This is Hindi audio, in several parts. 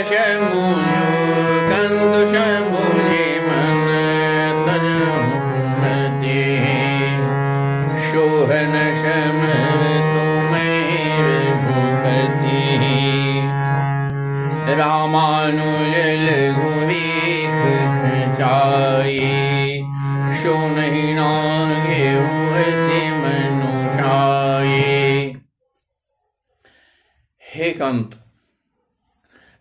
शमुयो कंदु शमुजे मन तज मुकुमते शोहन शम तुम्हें भूपति रामानुज लघुवीख खचाई शो नहीं नागे ऐसे मनुषाए। हे कंत,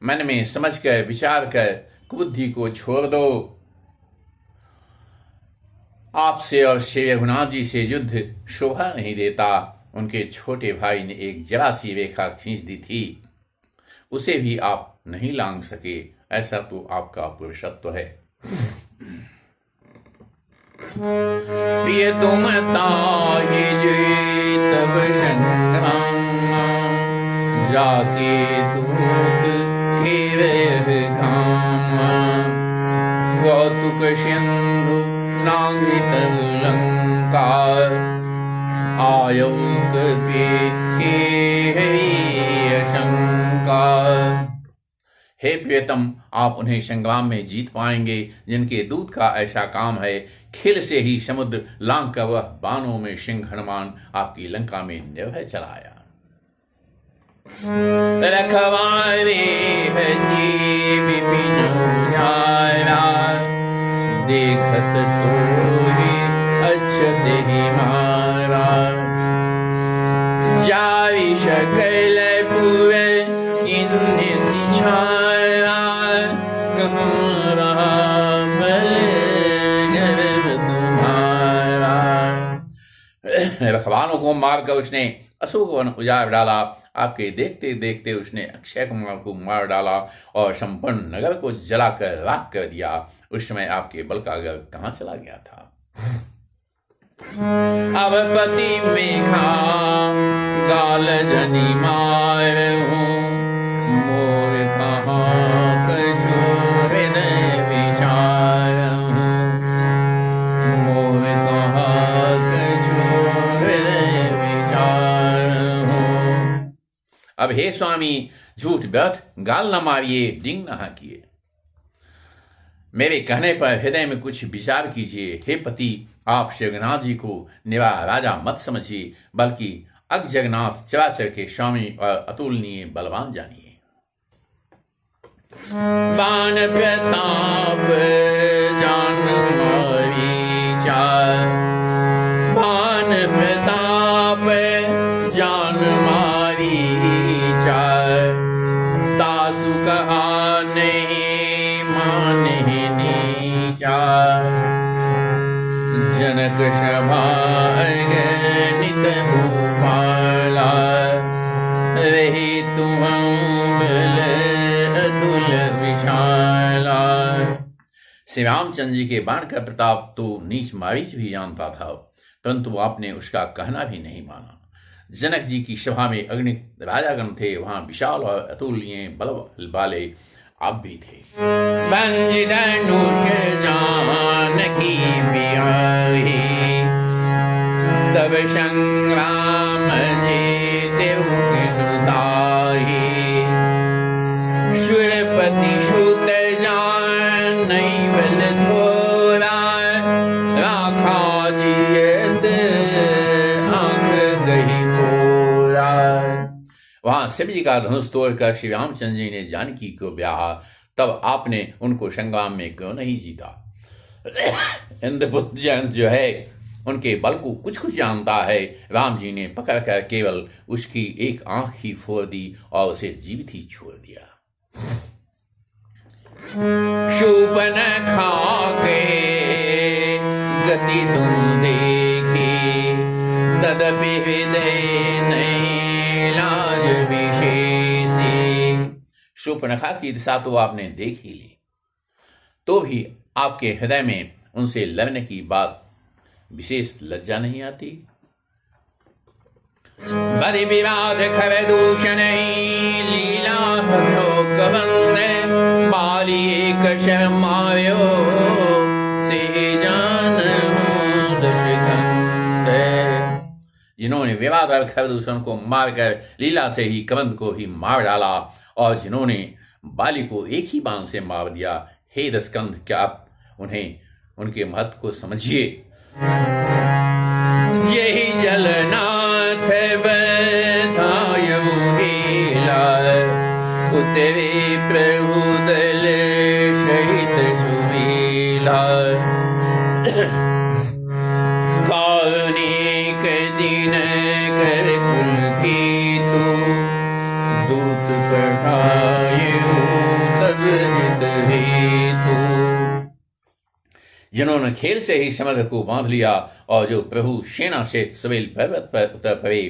मन में समझ कर विचार कर कुबुद्धि को छोड़ दो। आपसे और श्री रघुनाथ जी से युद्ध शोभा नहीं देता। उनके छोटे भाई ने एक जरा सी रेखा खींच दी थी, उसे भी आप नहीं लांघ सके। ऐसा तो आपका पुरुषत्व है। प्रिय तुम ताहि जी तब संग्राम जाके दूत के काम कौतुक सिंधु नांगित लंका आयो कपि के शंका। हे प्रियतम, आप उन्हें संग्राम में जीत पाएंगे जिनके दूत का ऐसा काम है। खिल से ही समुद्र लांघ कर वह बाणों में सिंह हनुमान आपकी लंका में निर्भय चलाया। रखवारे हति विपिन उजाला देखत तो ही अक्षत ही मारा जाई सकल पुर किन्ने सिछाया कहाँ रहा बल गर्व तुम्हारा। रखवालों को मारकर उसने अशोक वन उजाड़ डाला। आपके देखते देखते उसने अक्षय कुमार को मार डाला और संपूर्ण नगर को जलाकर राख कर दिया। उस समय आपके बल का घर कहाँ चला गया था। अब पति मेघा गाल जनी मार मोर कहाँ कछु हृदय विचार मोर कहाँ कछु हृदय विचार। अब हे स्वामी, झूठ व्यर्थ गाल न मारिए, डिंग न हाकिए। मेरे कहने पर हृदय में कुछ विचार कीजिए। हे पति, आप श्री जगन्नाथ जी को निरा राजा मत समझिए, बल्कि अग जगन्नाथ चराचर के स्वामी और अतुलनीय बलवान जानिए। बाण प्रताप जान मारीचा बाण प्रताप जान मारीचा तासु कहा नहीं माने नीचा जनक सभा नित भूपाला रही तुम बल अतुल विशाला। श्री रामचंद्र जी के बाण का प्रताप तो नीच मारीच भी जानता था, परंतु आपने उसका कहना भी नहीं माना। जनक जी की सभा में अगणित राजागण थे, वहां विशाल और अतुलनीय बल वाले आप भी थे। बंज धनुष जानकी बियाही तब संग्राम जीतेउ किनु ताही सुरपति सुत जान नहीं बल थोड़ा राखा जियत आंख गही पोरा। वहां शिव जी का धनुष तोड़कर श्री रामचंद्र जी ने जानकी को ब्याहा, तब आपने उनको संग्राम में क्यों नहीं जीता। इंद्रपुत्र जन जो है उनके बल को कुछ कुछ जानता है। राम जी ने पकड़कर केवल उसकी एक आंख ही फोड़ दी और उसे जीवित ही छोड़ दिया। शूर्पणखा के गति तुम देखी तदपि हृदय नहीं लाज विशेषी। शूर्पणखा की दिशा तो आपने देख ही ली, तो भी आपके हृदय में उनसे लड़ने की बात विशेष लज्जा नहीं आती। बड़े विवाद खर दूषण लीला बाली एक शर्मायो ते जान दुष्कंद। जिन्होंने विवाद और खर दूषण को मारकर लीला से ही कबंध को ही मार डाला और जिन्होंने बाली को एक ही बाण से मार दिया। हे दशकंध, क्या आप उनके महत्व को समझिए। यही जलनाथ बधायु हेला, उतरे प्रभु दल सहित सुमेला। कानिक दिन कर कुल कीतु, दूत पठायु तब हित हेतु। जिन्होंने खेल से ही समुद्र को बांध लिया और जो प्रभु सेना से सवेल पर्वत पर उतर पड़े,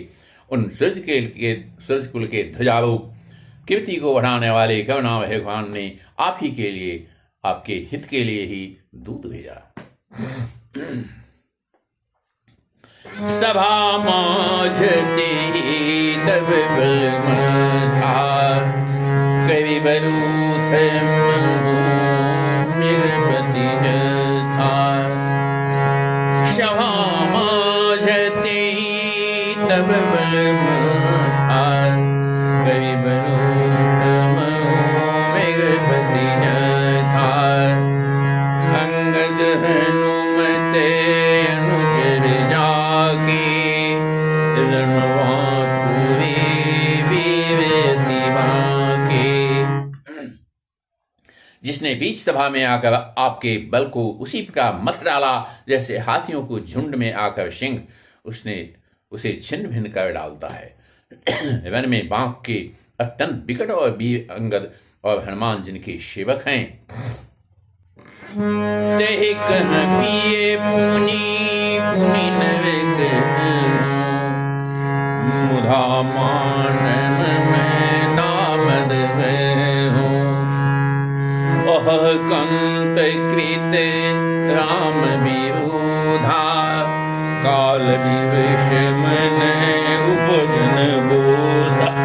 उन सूर्य कुल के ध्वजारोह कीर्ति को बढ़ाने वाले करुणा भगवान ने आप ही के लिए, आपके हित के लिए ही दूत भेजा। सभा माझते तब बलमथा, कवि बरूथ मिरपति जथा। सभा माझते तब बलमथा, कवि बरूथ मिरपति जथा। अंगद हनुमत अनुचर जाके, रणवापुरी विवेति बाके। जिसने बीच सभा में आकर आपके बल को उसी प्रकार मत डाला जैसे हाथियों को झुंड में आकर सिंह उसे छिन्न भिन्न कर डालता है। वन में बाघ के अत्यंत विकट और वीर अंगद और हनुमान जिनके सेवक हैं। ते कह पिए पुनि पुनि नरक, मुधा मानन में दामद हो। ओह कंत कृत राम विरोधा, काल विवश मन उपजन बोधा।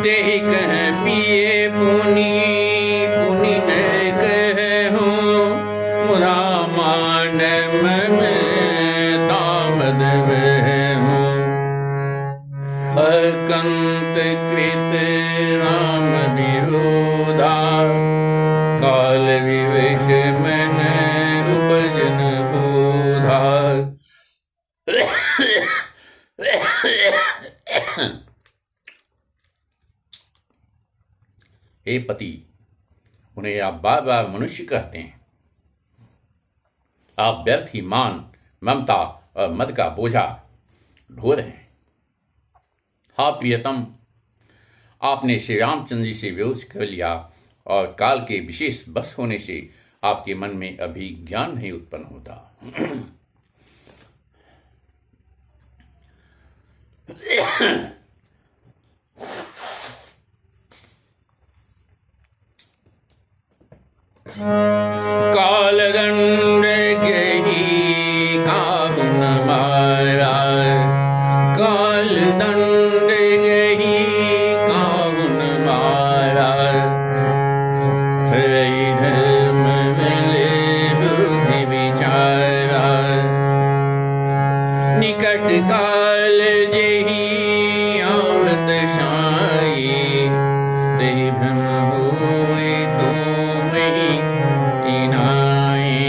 तेहि कह पिए पुनि पुनि न कहूँ, मुधा मानम में तामद हूँ। अकंत कृत राम विरोधा, हे पति, उन्हें आप बार बार मनुष्य कहते हैं। आप व्यर्थ ही मान, ममता और मद का बोझा ढो रहे हैं। हाँ प्रियतम, आपने श्री रामचंद्र जी से विरोध कर लिया और काल के विशेष बस होने से आपके मन में अभी ज्ञान नहीं उत्पन्न होता। काल दंड गही काहू न मारा, काल दंड गही काहू न मारा, हरि धर्म मिले बुद्धि विचारा, निकट काल जेहि आवत साई, तेहि भ्रम होय तुमहि इनाई।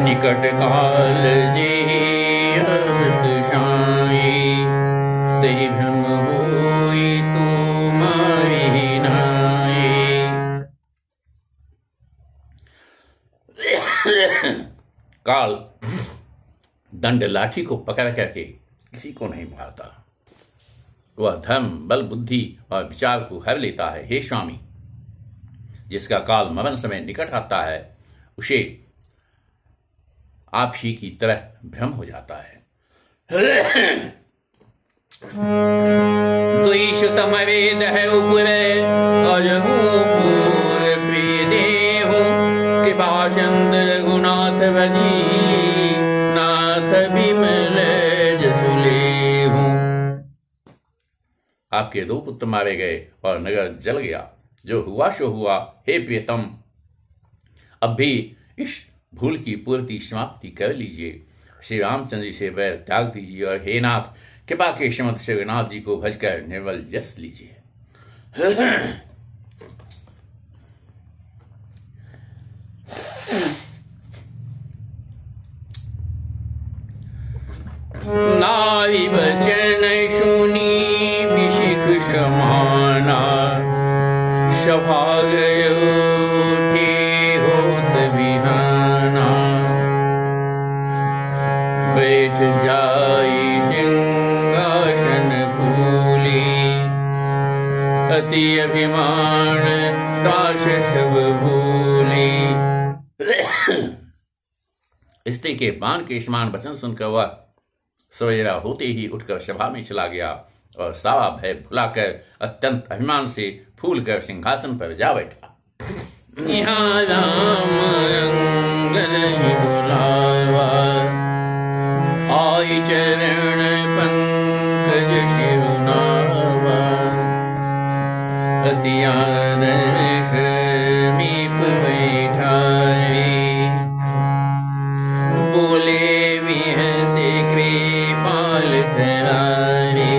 निकट काल जेहि आवत साई, तेहि भ्रम होय तुमहि इनाई। काल दंड लाठी को पकड़ करके किसी को नहीं मारता, वह धर्म, बल, बुद्धि और विचार को हर लेता है। हे स्वामी, जिसका काल मरण समय निकट आता है उसे आप ही की तरह भ्रम हो जाता है। द्विषतम वेद है उपरे और प्रिय देहु, कृपा चंद्र रघुनाथ भजी, नाथ बिमल जसुले हूँ। आपके 2 पुत्र मारे गए और नगर जल गया, जो हुआ सो हुआ। हे प्रियतम, अब भी इस भूल की पूर्ति समाप्ति कर लीजिए। श्री रामचंद्र जी से वैर त्याग दीजिए और हे नाथ, कृपा के श्रीमद श्री रघुनाथ जी को भजकर निर्मल जस लीजिए। नारी वचन सुनी विशिख समाना, सभाग उठे होत बिहाना, बैठ जाई सिंहासन फूली, अति अभिमान ताश सब भूली। स्त्री के बाण के समान वचन सुनकर वह सवेरा होते ही उठकर सभा में चला गया और सारा भय भुलाकर अत्यंत अभिमान से फूल कर सिंहासन पर जा बैठा। यहाँ राम अंगन ही बुलावा, आई चरण पंकज शिवनावा, अति आदर समीप बैठाए, बोले विहसे कृपाल करारे।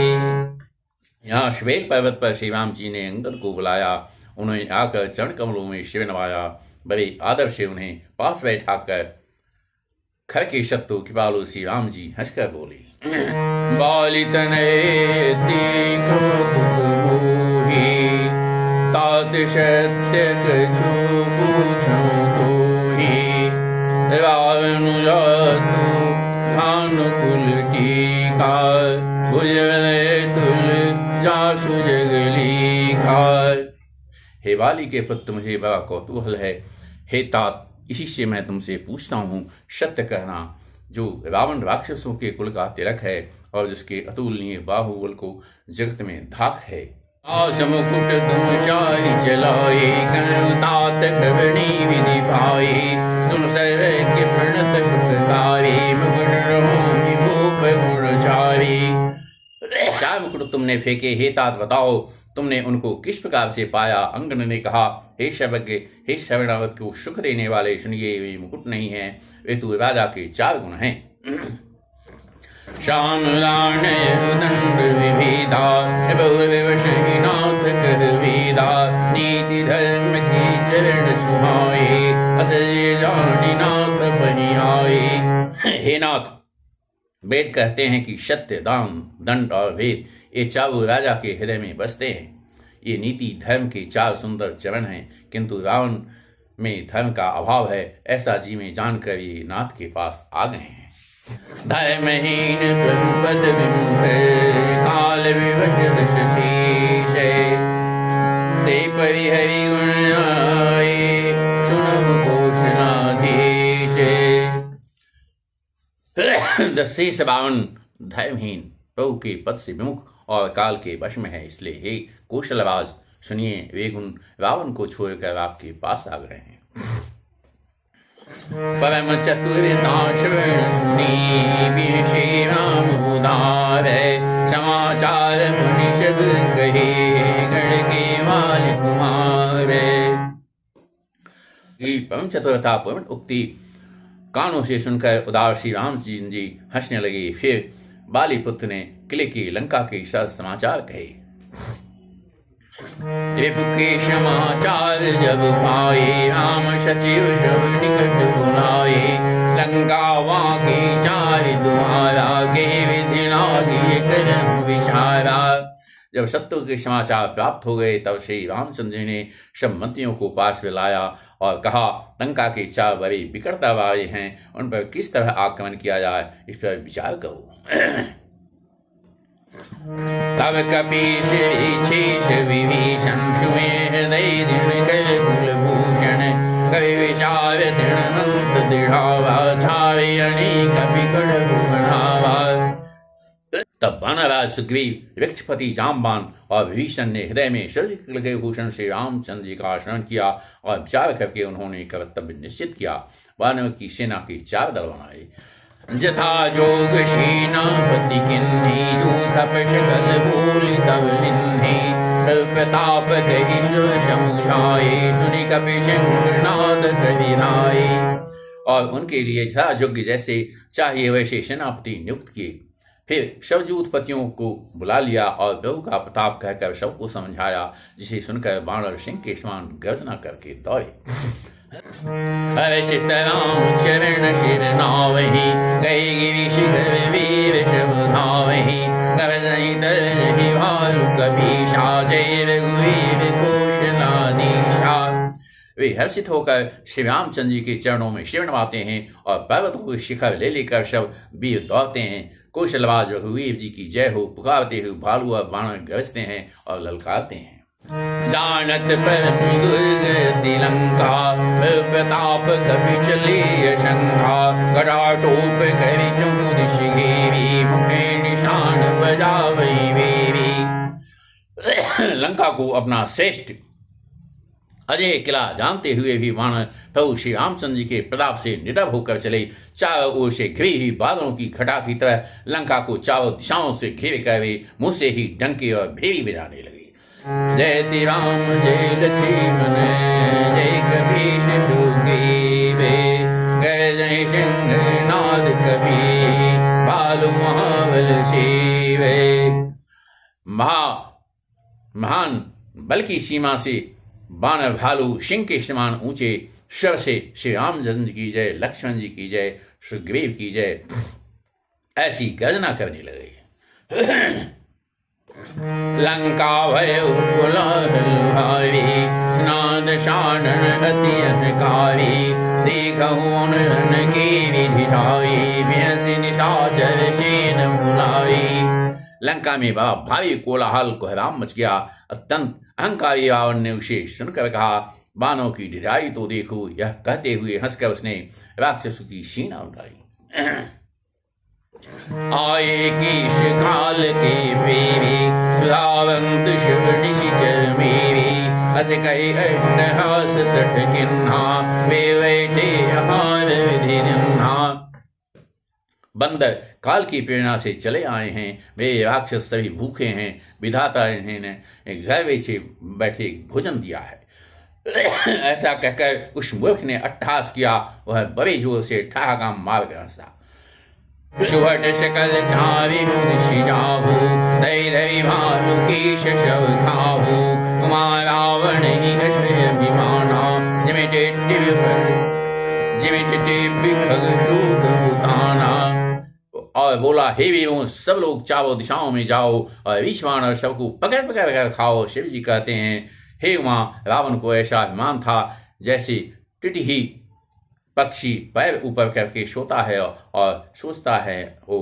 यहाँ श्वेत पर्वत पर श्री राम जी ने अंगद को बुलाया। उन्होंने आकर चरण कमलों में शिव नवाया, बड़े आदर से उन्हें पास बैठाकर खर के शत्रु कृपालु श्री राम जी हंसकर बोले, बाली तनय देखो मोही, तात सत्य कछु पूछो तोही, रावण जातु भानुकुल टीका, भुजबल तुल जासु जगली खार। हे बाली के पुत्र, मुझे बड़ा कौतूहल है। हे तात, इसी से मैं तुमसे पूछता हूँ, सत्य कहना, जो रावण राक्षसों के कुल का तिलक है और जिसके अतुलनीय बाहुबल को जगत में धाक है। मुकुट तुम चाहि चलाए, कनु तात खबनी विधि पाए, तुम सर्व के प्रणत सुखकारी, मुकुट रोहि भूप गुणचारी। 4 मुकुट तुमने फेंके, हे तात बताओ तुमने उनको किस प्रकार से पाया। अंगन ने कहा, हे सर्वज्ञ, हे शरणागत को सुख देने वाले, सुनिए वे मुकुट नहीं है, वे तो राजा के 4 गुण हैं। श्याम लाणय दंड विविधा, नाथ कर वेदा, नीति धर्म की चरण सुहाए, असज जानी नाथ पहियाए। हे नाथ, वेद कहते हैं कि सत्य, दान, दंड और वेद ये चारों राजा के हृदय में बसते हैं। ये नीति धर्म के 4 सुंदर चरण हैं, किंतु रावण में धर्म का अभाव है, ऐसा जी में जानकर ये नाथ के पास आ गए हैं। धर्महीन प्रभुपद विमुख, काल विवश दश शीश, ते परिहरि गुण आए, सुनहु घोषणाधीश। दशेष रावण धर्महीन, प्रभु के पद से विमुख और काल के वश में है, इसलिए हे कौशलराज सुनिए, वे गुण रावण को छोड़कर आपके पास आ गए हैं। परम चतुरता श्रवण सुनी, श्री राम उदार समाचार मुनि सब कहे, गण के माल कुमार। परम चतुरता पूर्ण उक्ति कानों से सुनकर उदार श्री राम जी हंसने लगे। फिर बाली पुत्र ने किले की लंका के सब समाचार कहे। रिपु के समाचार जब पाए, राम सचिव सब निकट बुलाए, लंका वाके चार द्वारा, के विधि लागी करम विचारा। जब शत्रु के समाचार प्राप्त हो गए, तब श्री रामचंद्र जी ने सब मंत्रियों को पास में लाया और कहा, लंका के 4 बड़े विकटता वाले हैं, उन पर किस तरह आक्रमण किया जाए, इस पर विचार करो। तब कपीश शेष विभीषण, सुमे हृदय दृढ़ कर कुलभूषण, कवि विचार दृढ़ दृढ़ावा, छावे अनेक विकट बढ़ावा। तब वानरराज सुग्रीव, वृक्षपति जामवान और विभीषण ने हृदय में सूर्य भूषण श्री रामचंद्र जी का स्मरण किया और विचार करके उन्होंने कर्तव्य निश्चित किया। वानरों की सेना के 4 दल बनाए। जथा जोग सेनापति किन्ही, जूथ शकल बोली तब लिन्ही, प्रताप कहि समुझाए, सुनि कपि शंखनाद कविराए। और उनके लिए यथा योग्य जैसे चाहिए वैसे सेनापति नियुक्त किए। फिर सब यूथपतियों को बुला लिया और प्रभु का प्रताप कहकर सबको समझाया, जिसे सुनकर वानर सिंह के समान गर्जना करके दौड़े। हर्षित राम चरण शिर नावहि, गए गिरि शिखर वीर शब धावहि, गरजहि तरहि भालु कपीशा, जय रघुवीर कौशलाधीशा। वे हर्षित होकर श्री रामचंद्र जी के चरणों में शिर नवाते हैं और पर्वतों को शिखर ले लेकर सब वीर दौड़ते हैं। कौशलराज रघुवीर जी की जय हो पुकारते हुए भालू और बाणर गरजते हैं और ललकारते हैं। जानत परम दुर्गति लंका, प्रताप कपि चलिय शंका, गदाटोप करि चहु दिश घेरी, मुखे निशान बजावै वेरी। लंका को अपना श्रेष्ठ अजय किला जानते हुए भी वानर प्रभु श्री रामचंद्र जी के प्रताप से निडर होकर चले। चारों ओर से घिरी हुई बादलों की घटा की तरह लंका को चारों दिशाओं से घेरे कर वे मुंह से ही डंके और भेरी बजाने लगे। जय ति राम जय लक्ष्मण, जय कपीश सुग्रीव, गरजहि सिंहनाद कपि, भालु महाबल शिव। महान बल की सीमा से बानर भालू सिंह के समान ऊंचे स्वर से श्री रामचंद्र की जय, लक्ष्मण जी की जय, सुग्रीव की जय ऐसी गर्जना करने लगे। लंका भय कोलाहल भारी, स्नान शानन अति अनकारी, देखहु उन्हन की विधि ढाई, बिहसि निशाचर सेन बुलाई। लंका में बड़ा भारी कोलाहल कोहराम मच गया। अत्यंत अहंकारी रावण ने उसे सुनकर कहा, बानों की ढिढाई तो देखो। यह कहते हुए हंसकर उसने राक्षसों की सीना उड़ाई। आए कीश काल के बेबी, सुधावंत शुभ निशिचर मेरी, हस कही अट्टहास सठ किन्हा, वे बैठे आहार विधि निन्हा। बंदर काल की प्रेरणा से चले आए हैं, वे राक्षस सभी भूखे हैं। विधाता इन्हें घर में से बैठे भोजन दिया है। ऐसा कहकर उस मूर्ख ने अट्टहास किया। वह बड़े जोर से ठहाका मार कर हंसा। सुभट सकल चारि मुदिशि जाहु, धरि धरि भालु कीश शव खाहु, कुमार रावण ही अश्वय अभिमाना, जिमि टिटि खग सूत उताना। और बोला, हे वीरों, सब लोग चारों दिशाओं में जाओ और विश्वान और सबको पकड़ पकड़ कर खाओ। शिव जी कहते हैं, हे उमा, रावण को ऐसा अभिमान था जैसे टिटही पक्षी पैर ऊपर करके सोता है और सोचता है वो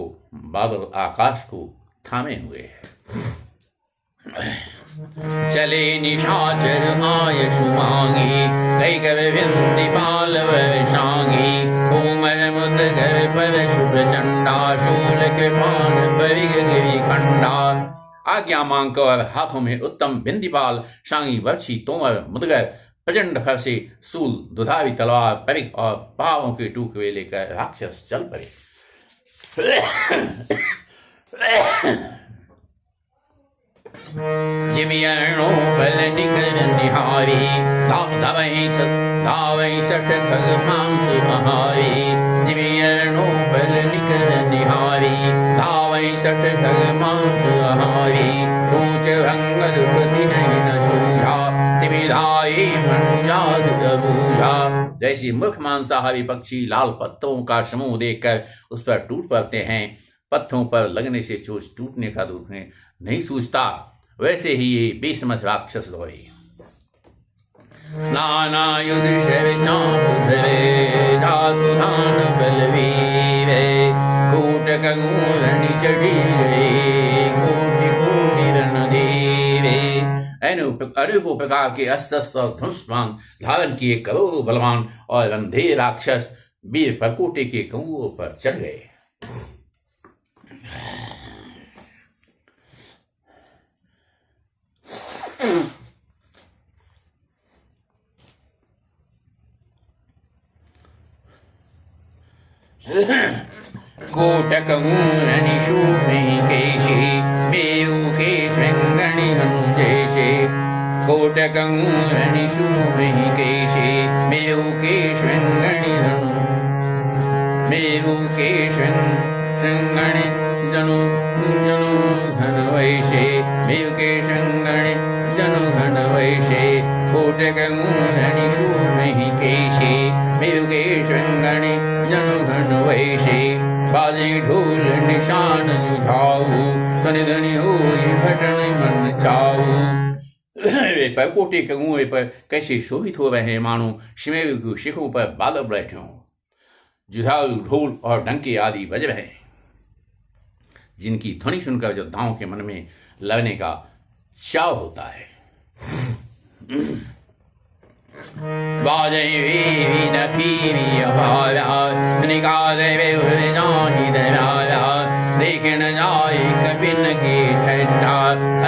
बादल आकाश को थामे हुए है। चले निशाचर आय सुमांगी, कई कर विंदी पाल शांगी, कोमल मुद्गर पर शुभ चंडा, शूल कृपान परिग गिरी खंडा। आज्ञा मांग कर हाथों में उत्तम भिंदीपाल, शांगी, वर्षी, तोमर, मुदगर, प्रचंड फरसे, सूल, दुधारी तलवार, परिग और पावों के टुकड़े लेकर राक्षस चल पड़े। जिमियणो बल निकर निहारी, धावई सठ खग मांस बहारी। जिमियणो बल निकर निहारी, धावई सठ खग मांस बहारी। ऊंच भंग दुखति नहीं न सूझा, तिमिधाई मनुजाद अबूझा। जैसे मुख मांसाहारी पक्षी लाल पत्तों का समूह देखकर उस पर टूट पड़ते हैं, पत्थरों पर लगने से चोट टूटने का दुख नहीं सूझता, वैसे ही ये बेसमझ राक्षस दौड़े। नाना युध शैव चाप धरे, धातु धान बलवीरे। कूट कंगूरणी चढ़ी गए, कोटि कोटि रणधीरे। अनेकों प्रकार के अस्त्र और धनुष्मान धारण किए करोड़ों बलवान और रणधीर राक्षस वीर परकोटे के कंगुओं पर चढ़ गए। कोटक मूरनि शूनि केशे, मेरु के श्रृंगणि हनुजेशे। कोटक मूरनि शूनि केशे, मेरु के श्रृंगणि मेरु के श्रृंगणि जनु जनु घन वैशे। मेरु के श्रृंगणि जनु घन वैशे। कोटक मूरनि शूनि केशे, मेरु के श्रृंगणि जनु घन वैशे। बाजे ढोल निशान जुझाऊ, सनिधनि होई भटन मन चाऊ। वे परकोटे के कुएं पर कैसे शोभित हो रहे हैं, मानो शिमेरु की शिखरों पर बादल बैठे हों। जुझाऊ ढोल और डंके आदि बज रहे हैं, जिनकी ध्वनि सुनकर योद्धाओं के मन में लड़ने का चाव होता है। बाजई वी नफीरी अभारा, निकाले वे जानी दरारा। देखन जाए कबिन के ठट्टा,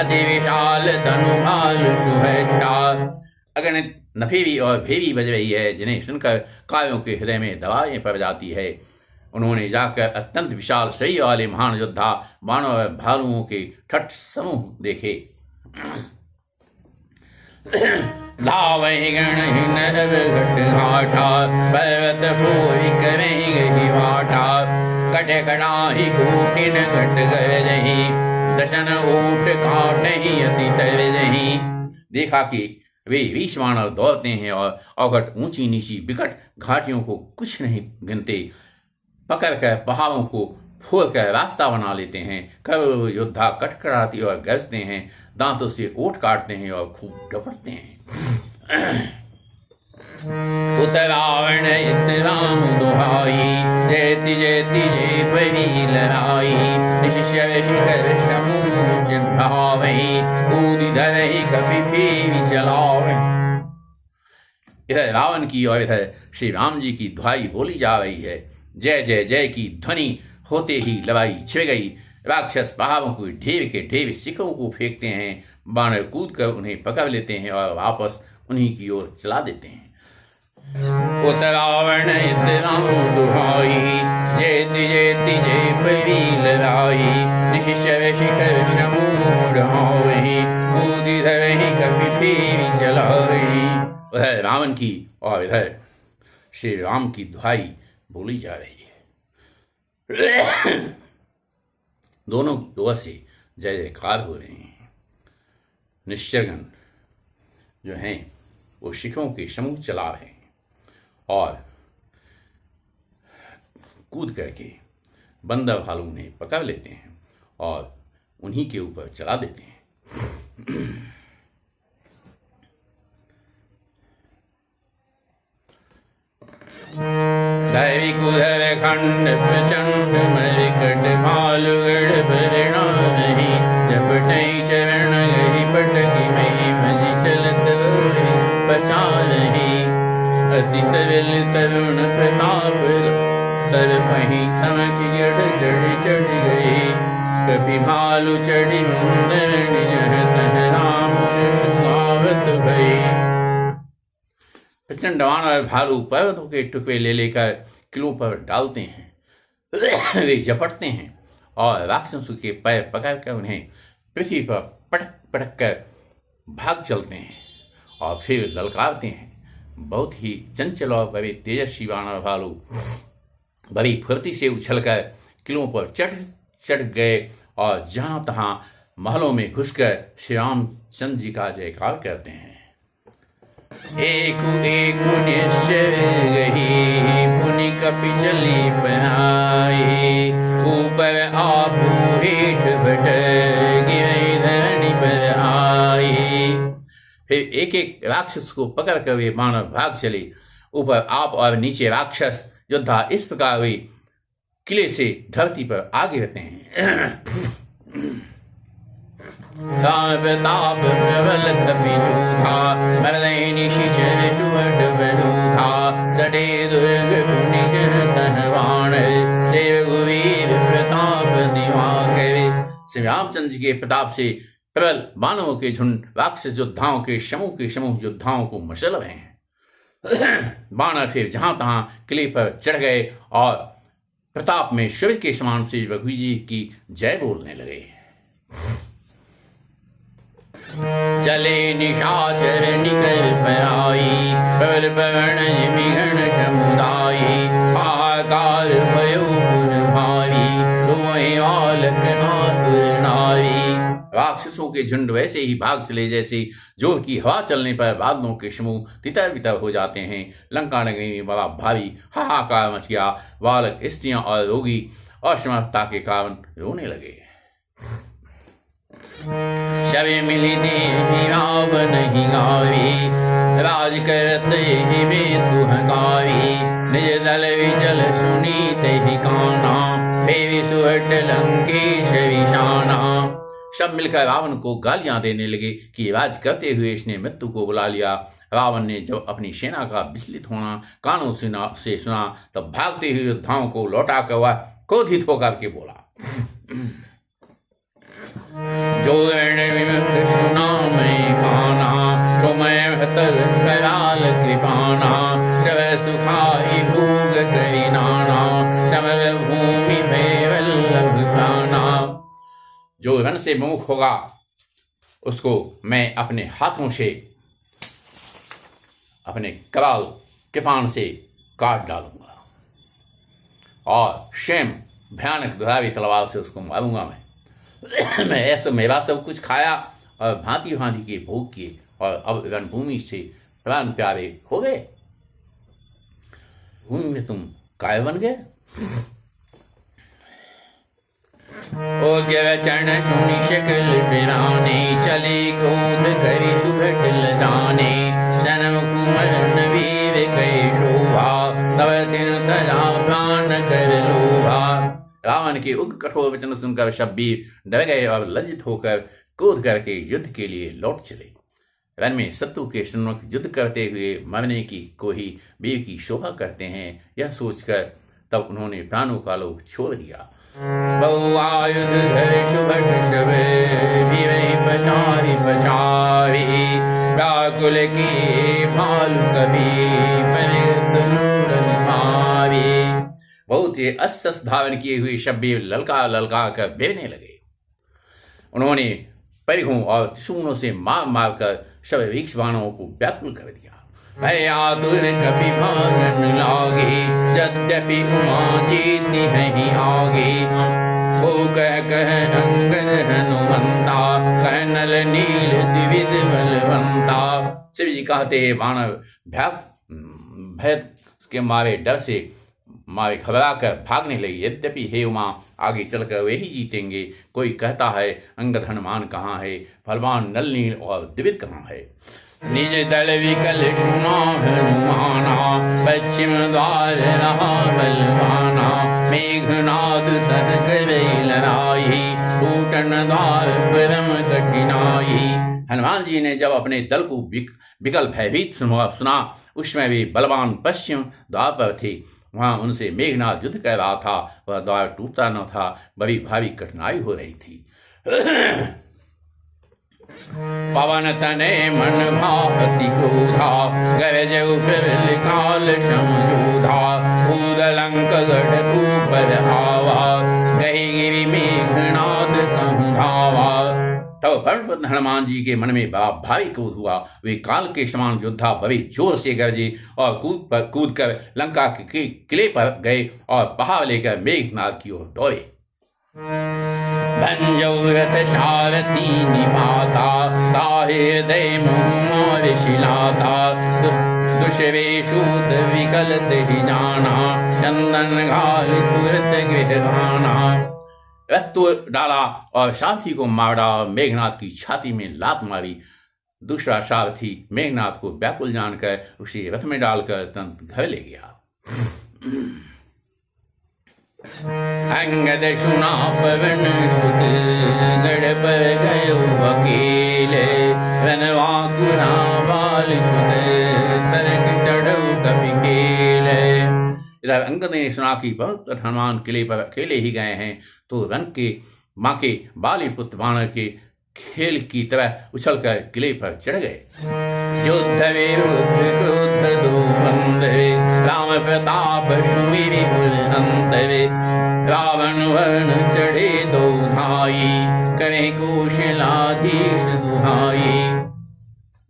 अति विशाल तनु भालु सुहट्टा। अगणित नफीरी और भेरी बज रही है, जिन्हें सुनकर कायों के हृदय में दवाएं पड़ जाती है। उन्होंने जाकर अत्यंत विशाल शरीर वाले महान योद्धा बाणों और भालुओं के ठट समूह देखे। लावै गण नव घट घाटा, पर्वत फोई करें गही वाटा। कट कड़ाही कूटिन घट गरजही, दशन ऊट काटही अति तरजही। देखा कि वे विषवानर दौड़ते हैं और अवघट ऊंची नीची विकट घाटियों को कुछ नहीं गिनते, पकड़कर पहाड़ों को फोड़कर रास्ता बना लेते हैं। करोड़ों योद्धा कटकड़ाती और गरजते हैं, दांतों से ओट काटते हैं और खूब डपटते हैं। उतरावण इतराम दुहाई, जयति जयति जय परी लड़ाई। निशिष्य शिखर समूह चिन्हावहि, कूदि धरहि कपि फेरि चलावहि। इधर रावण की और इधर श्री राम जी की दुहाई बोली जा रही है। जय जय जय की ध्वनि होते ही लड़ाई छिड़ गई। राक्षस पहाड़ों को ढेर के ढेर शिखरों को फेंकते हैं, बानर कूद कर उन्हें पकड़ लेते हैं और वापस उन्हीं की ओर चला देते हैं। उतरावण इतराम दुहाई, जयति जयति जय परी लड़ाई। निशिष्य शिखर समूह ढावहि, कूदि धरहि कपि फेरि चलावहि। उधर रावण की और इधर श्री राम की दुहाई बोली जा रही है। दोनों की ओर से जय जयकार हो रहे हैं। निश्चरगण जो हैं वो शिखरों के समूह चला रहे हैं और कूद करके बंदर भालू उन्हें पकड़ लेते हैं और उन्हीं के ऊपर चला देते हैं। दैवी कुधर खंड प्रचंड मरिकट भालू गढ़ परिणा नहीं, जपटई चरण गही पटकी मही भजी चलत पचा रही, अति तरल तरुण प्रताप तर पही तमक जड़ चढ़ गई, कभी भालू चढ़ी मुंदरणी जह तह राम सुखावत भई। प्रचंड वानर भालू पर्वतों के टुकड़े ले लेकर किलों पर डालते हैं। वे झपटते हैं और राक्षसों के पैर पकड़कर उन्हें पृथ्वी पर पटक पटक कर भाग चलते हैं और फिर ललकारते हैं। बहुत ही चंचल और बड़े तेजस्वी वानर भालू बड़ी फुर्ती से उछलकर किलों पर चढ़ गए और जहां तहां महलों में घुसकर श्री रामचंद्र जी का जयकार करते हैं। एक निश्चय गही पुनि कपि चली पनाई, ऊपर आपू हेठ बट गिरई धरणी पर आई। फिर एक एक राक्षस को पकड़ कर वे मानव भाग चले। ऊपर आप और नीचे राक्षस योद्धा इस प्रकार वे किले से धरती पर आ गिरते हैं। प्रताप प्रबल कपि जूथा, मरदई निशिचर सुभट बरूथा, तटे दुर्ग पुनि तहवाण, देव गुवीर प्रताप दिवाकर। श्री रामचंद्र जी के प्रताप से प्रबल मानवों के झुंड राक्षस योद्धाओं के समूह योद्धाओं को मचल रहे हैं। बानर फिर जहां तहां किले पर चढ़ गए और प्रताप में सूर्य के समान से रघुवीर जी की जय बोलने लगे। चले निशाचर निकर पराई, प्रबल पवन विघन समुदायी, हाहाकार भयो पुर भारी, रोए बालक आतुर नारी। राक्षसों के झुंड वैसे ही भाग चले जैसे जोर की हवा चलने पर बादलों के समूह तितर बितर हो जाते हैं। लंका नगरी में बड़ा भारी हाहाकार मच गया। बालक, स्त्रियां और रोगी असमर्थता के कारण रोने लगे। शबे मिली देहि रावण ही गावी, राज करत यही बेतु हंगावी, निज दल विचल सुनी तेहि काना, फेरि सुहट लंकेश विशाना। सब मिलकर रावण को गालियां देने लगे कि राज करते हुए इसने मृत्यु को बुला लिया। रावण ने जब अपनी सेना का विचलित होना कानों से सुना तब भागते हुए योद्धाओं को लौटा कर वह क्रोधित होकर के बोला, जो विमुख सुना मैं काना, सो मैं भतर कराल कृपाना, सब सुखाई भोग करी नाना, समर भूमि में वल्लभ प्राणा। जो रण से विमुख होगा उसको मैं अपने हाथों से अपने कराल कृपान से काट डालूंगा और स्वयं भयानक दुधारी तलवार से उसको मारूंगा। मैं ऐसा मेरा सब कुछ खाया और भांति भांति के भोग किए और अब रणभूमि से प्राण प्यारे हो गए। भूमि में तुम काय बन गए। ओ चरण सुनी शकल बिराने, चले क्रोध करी सुभट लदाने, सनम वीर कई शोभा, तब दिन तजा प्राण कर लोभा। रावण के उग्र कठोर वचन सुनकर शब्बीर डर गए और लज्जित होकर क्रोध करके युद्ध के लिए लौट चले। रण में शत्रु के सम्मुख युद्ध करते हुए मरने की को ही वीर की शोभा करते हैं, यह सोचकर तब उन्होंने प्राणों का लोभ छोड़ दिया। बहुआयुध धर सुभट शब, वीरहि पचारि पचारि, व्याकुल की भालु कभी परिगत मारी। बहुत ही अस्त्र धारण किए हुए शब्बीर ललका ललका कर भिड़ने लगे। उन्होंने परिघों और त्रिशूलों से मार मार कर शब वृक्ष बाणों को व्याकुल कर दिया। आतुर कपि भागन लागे, यद्यपि उमा जीति है आगे, वो कह अंगद हनुमंता, कह नल नील द्विविध बलवंता। शिव जी कहते हैं बाण भय के मारे डर से मारे घबरा कर भागने लगी। यद्यपि हे उमा, आगे चलकर वे ही जीतेंगे। कोई कहता है अंगद हनुमान कहाँ है, बलवान नल नील और द्विविद कहाँ है। निज दल विकल सुना हनुमाना, पश्चिम द्वार रहा बलवाना। मेघनाद तन करे लड़ाई, टूटन द्वार परम कठिनाई। हनुमान जी ने जब अपने दल को विकल भयभीत सुना, उसमें भी बलवान पश्चिम द्वार पर थे। वहां उनसे मेघनाद युद्ध कर रहा था। वह द्वार टूटता न था, बड़ी भारी कठिनाई हो रही थी। पवन तने मन भापति क्रोधा, गरज उठल काल समझोधा। भूदलंक गढ़ ऊपर आवा, गही गिरि मेघनाद कहूँ धावा। तब परम हनुमान जी के मन में बड़ा भारी क्रोध हुआ। वे काल के समान योद्धा बड़े जोर से गरजे और कूद कर लंका के किले पर गए और पहाड़ लेकर मेघनाद की ओर दौड़े। भंजौरथ सारथी निभाता, ताहे हृदय मोर शिलाता। दुष्वेशूत विकल ही जाना, चंदन घाल तुरत गृह आना। रथ तो डाला और सारथी को मार डाला। मेघनाद की छाती में लात मारी। दूसरा सारथी मेघनाद को व्याकुल जानकर उसे रथ में डालकर तुरंत घर ले गया। अंगद सुना पवन सुत, गढ़ पर गयो अकेले। रनवाकुरा बाल सुत, तरक चढ़ो कपि खेले। इधर अंगद ने सुना कि बहुत हनुमान किले पर अकेले ही गए हैं, तो रन के माँ के बाली पुत्र बानर के खेल की तरह उछलकर किले पर चढ़ गए। युद्ध विरुद्ध क्रुद्ध दो बंधवे, राम प्रताप सुमिरि पुर अंतरे। रावण वर्ण चढ़े दो धाई, करे कौशलाधीश दुहाई।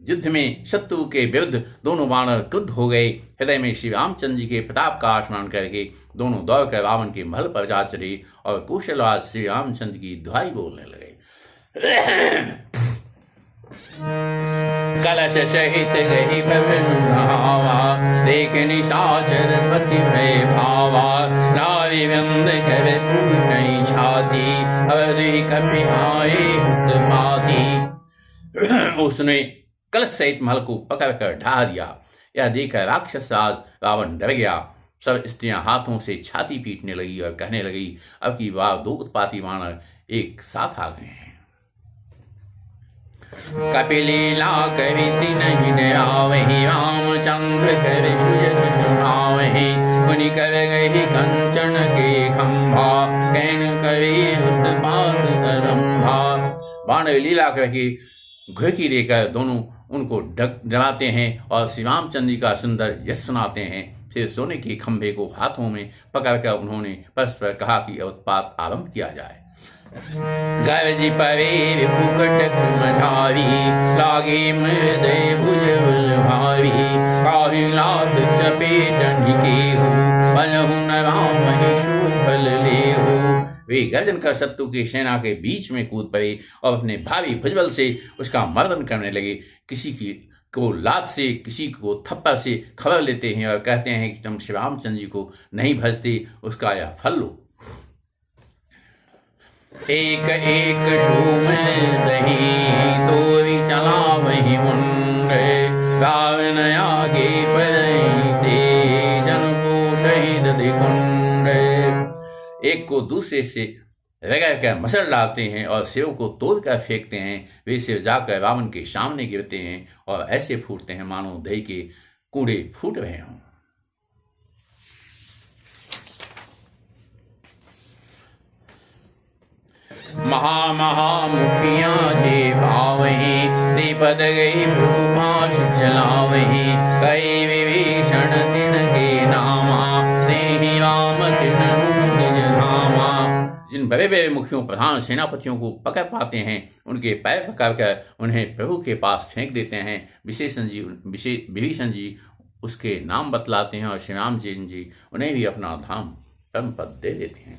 युद्ध में शत्रु के विरुद्ध दोनों बानर क्रुद्ध हो गए। हृदय में श्री रामचंद्र जी के प्रताप का स्मरण करके दोनों दौड़कर रावण के महल पर जा चढ़े और कौशलवाद श्री रामचंद्र की दुहाई बोलने लगे। कलश सहित गही पवन भावा, देख निशाचर पति भय भावा। नारी वंद कर पूर्ण छाती, अवधि कपि आए उत्पाती। उसने कलश सहित महल को पकड़कर ढहा दिया। यह देखकर राक्षस राज रावण डर गया। सब स्त्रियां हाथों से छाती पीटने लगी और कहने लगी, अब की बार दो उत्पाती वानर एक साथ आ गए हैं। कपिलीला कवि नहीं डरावहि, रामचंद्र कर सुयस सुनावहि। मुनि कर गही कंचन के खंभा, कैन कवि उत्पात करंभा। बानर लीला करके घुड़की देकर दोनों उनको डराते हैं और श्री रामचंद्र जी का सुंदर यश सुनाते हैं। फिर सोने के खंभे को हाथों में पकड़कर उन्होंने परस्पर कहा कि उत्पात आरंभ किया जाए। गर्ज परे फुकट मधारी, लागे मृदय भुज भारी। काहि लात चपेट निकेहु, बलहु न राम ही सुफल लेहु। वे गर्जन कर शत्रु की सेना के बीच में कूद पड़े और अपने भारी भुजबल से उसका मर्दन करने लगे। किसी की को लात से, किसी को थप्पड़ से खबर लेते हैं और कहते हैं कि तुम श्री रामचंद्र जी को नहीं भजते, उसका यह फल लो। एक एक सोम दही, तोरी चला वही मुंड। रावण आगे पड़ते, जन को शहीद कुंड। एक को दूसरे से रगड़ कर मसल डालते हैं और सेव को तोड़ कर फेंकते हैं। वे सेव जाकर रावण के सामने गिरते हैं और ऐसे फूटते हैं मानो दही के कूड़े फूट रहे हों। महामुखिया जे भावही, त्रिपद गई भूपाश चलावही। कई विभीषण दिन के नामा, तेहि राम तिन धामा। जिन बड़े बड़े मुखियों प्रधान सेनापतियों को पकड़ पाते हैं, उनके पैर पकड़कर उन्हें प्रभु के पास फेंक देते हैं। विभीषण जी उसके नाम बतलाते हैं और श्री रामचंद्र जी उन्हें भी अपना धाम परम पद दे देते हैं।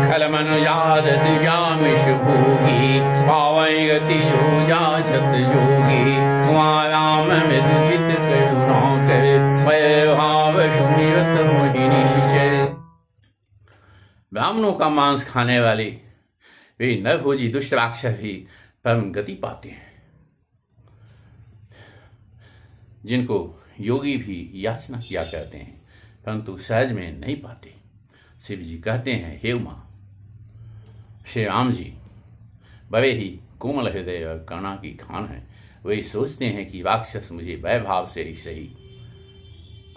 खल मनुजाद दुजामिष भोगी, पावै गति जो जाचत जोगी। कुमार राम मृदुचित करुणा कर, भय भाव सुमिरत मोहिनी ब्राह्मणों का मांस खाने वाले वे नरभोजी दुष्ट राक्षस भी परम गति पाते हैं, जिनको योगी भी याचना किया करते हैं परंतु सहज में नहीं पाते। शिव जी कहते हैं, हे उमा, श्री राम जी बड़े ही कोमल हृदय और करुणा की खान है। वे सोचते हैं कि राक्षस मुझे वैभाव से ही सही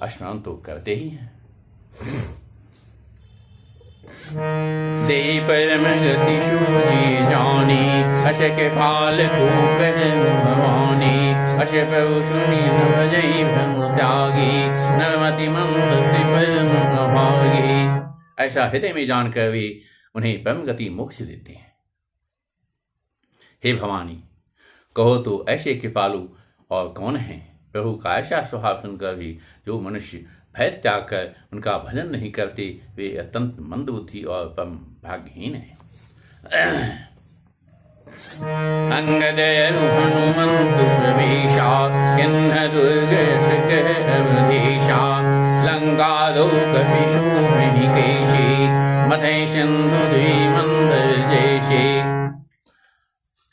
स्मरण तो करते ही हैं। दे परम गति सूझी जानी, अश के पाल को कह भवानी, अश प्रभु सुनी न भजई भ्रम त्यागी, नवमति मंत्र परम अभागी। ऐसा हृदय में जानकर वे उन्हें परम गति मोक्ष देते हैं। हे भवानी, कहो तो ऐसे कृपालु और कौन है? प्रभु का ऐसा स्वभाव सुनकर भी जो मनुष्य भय त्याग कर उनका भजन नहीं करते, वे अत्यंत मंदबुद्धि और परम भाग्यहीन हैं। अंगद हनुमंत प्रवेशा, किन्ह दुर्ग कह अवधेशा, लंका लोक विशोभिनी केशी, मथे सिंधु मंदर जैसे।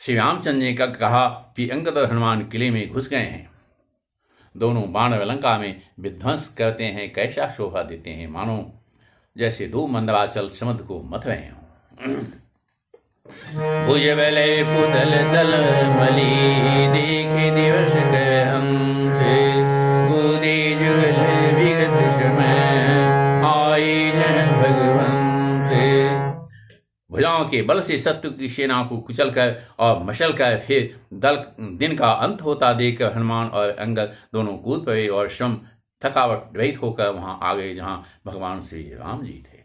श्री रामचंद्र ने कहा कि अंगद और हनुमान किले में घुस गए हैं। दोनों बाण लंका में विध्वंस करते हैं। कैसा शोभा देते हैं, मानो जैसे दो मंदराचल समुद्र को मथ रहे हों। भुजबल पुतल तल मली, देखे दिवस के अंत, कूदे जुगल विगत समय, आए जन भगवंत। भुजाओं के बल से शत्रु की सेना को कुचल कर और मशल कर फिर दिन का अंत होता देखकर हनुमान और अंगद दोनों कूद पड़े और श्रम थकावट रहित होकर वहां आ गए जहां भगवान श्री राम जी थे।